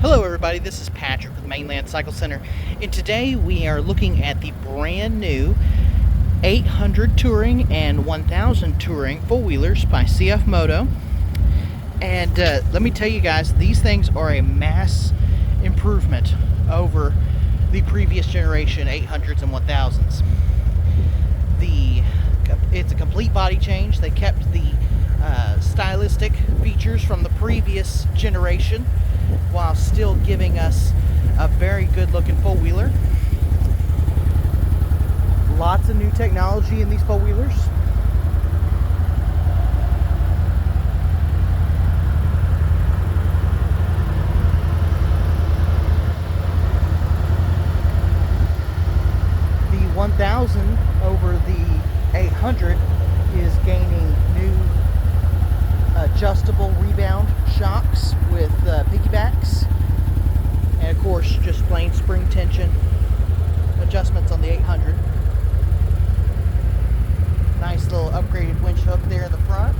Hello everybody, this is Patrick with Mainland Cycle Center, and today we are looking at the brand new 800 Touring and 1000 Touring four-wheelers by Cfmoto. And let me tell you guys, these things are a mass improvement over the previous generation 800s and 1000s. It's a complete body change. They kept the stylistic features from the previous generation while still giving us a very good looking four-wheeler. Lots of new technology in these four-wheelers. The 1000 over the 800 is gaining new adjustable rebound shocks with piggybacks, and of course just plain spring tension adjustments on the 800. Nice little upgraded winch hook there in the front.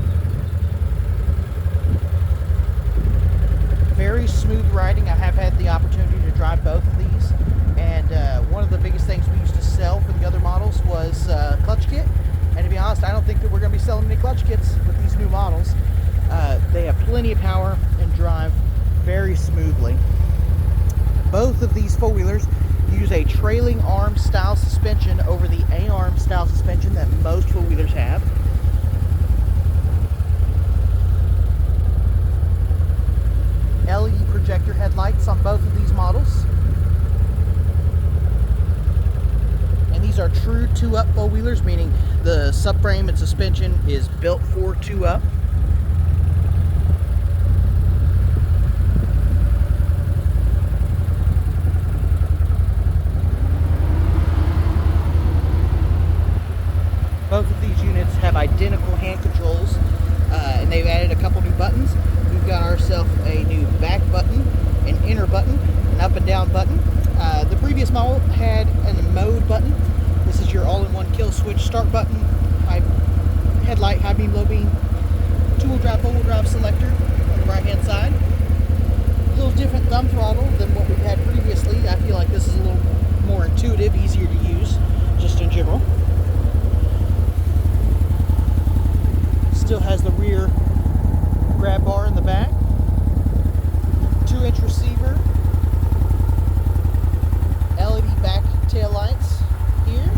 Very smooth riding. I have had the opportunity to drive both of these, and one of the biggest things we used to sell for the other models was clutch kit. And to be honest, I don't think that we're going to be selling any clutch kits with these new models. They have plenty of power and drive very smoothly. Both of these four-wheelers use a trailing arm style suspension over the A-arm style suspension that most four-wheelers have. LED projector headlights on both of these models. And these are true two-up four-wheelers, meaning the subframe and suspension is built for two-up. Both of these units have identical hand controls, and they've added a couple new buttons. We've got ourselves a new back button, an inner button, an up and down button. The previous model had a mode button. This is your all-in-one kill switch start button, headlight, high beam, low beam, two-wheel drive, four-wheel drive selector on the right-hand side. A little different thumb throttle than what we've had previously. I feel like this is a little more intuitive, easier to use, just in general. Still has the rear grab bar in the back, 2-inch receiver, LED back tail lights here.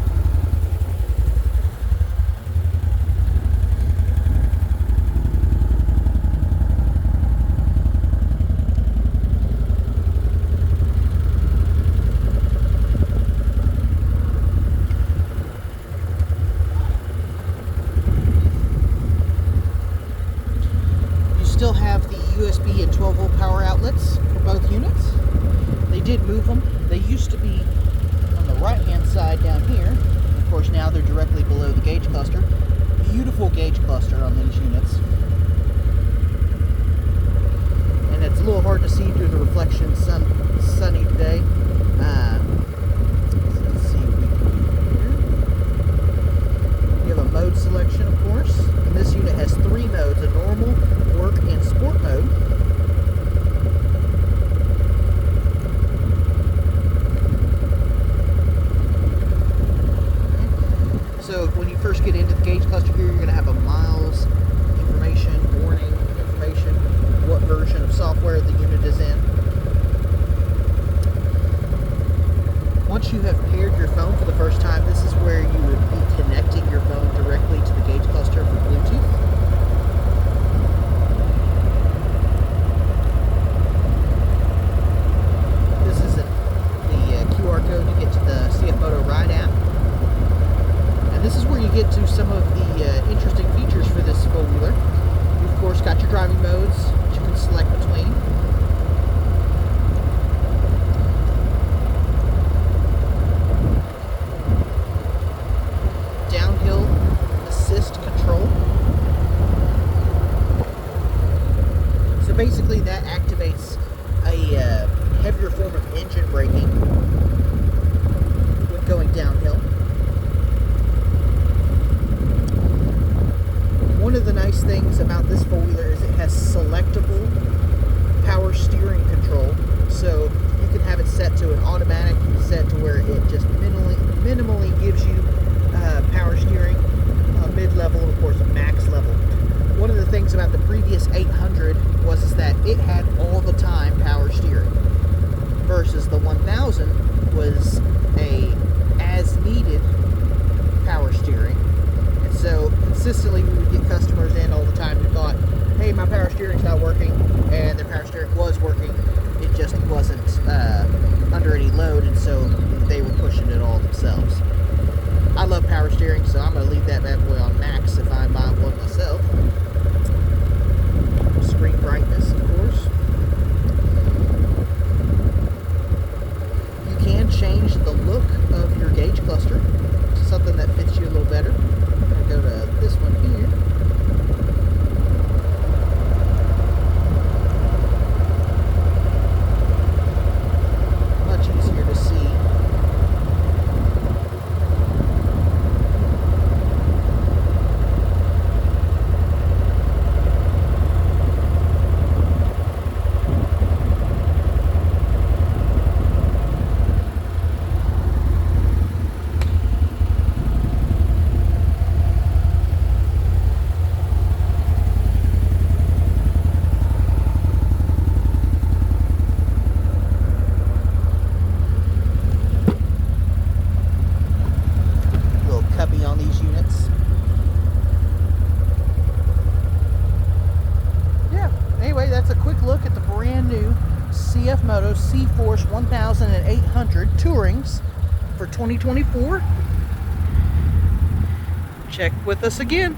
Still have the USB and 12-volt power outlets for both units. They did move them. They used to be on the right-hand side down here. Of course, now they're directly below the gauge cluster. Beautiful gauge cluster on these units. And it's a little hard to see due to the reflection. Sunny today. Let's see if we can here. You have a mode selection, of course. And this unit has 3 modes: a normal, work, and sport mode. So when you first get into the gauge cluster here, you're going to have a miles information, warning information, what version of software the unit is in. Once you have paired your phone for the first time, this is where you would be connecting your phone directly to the gauge cluster for Bluetooth. Cfmoto Ride app, and this is where you get to some of the interesting features for this four-wheeler. You of course got your driving modes that you can select between. Downhill assist control. So basically that activates a heavier form of engine braking going downhill. One of the nice things about this four-wheeler is it has selectable power steering control Cfmoto Cforce 1800 Tourings for 2024. Check with us again.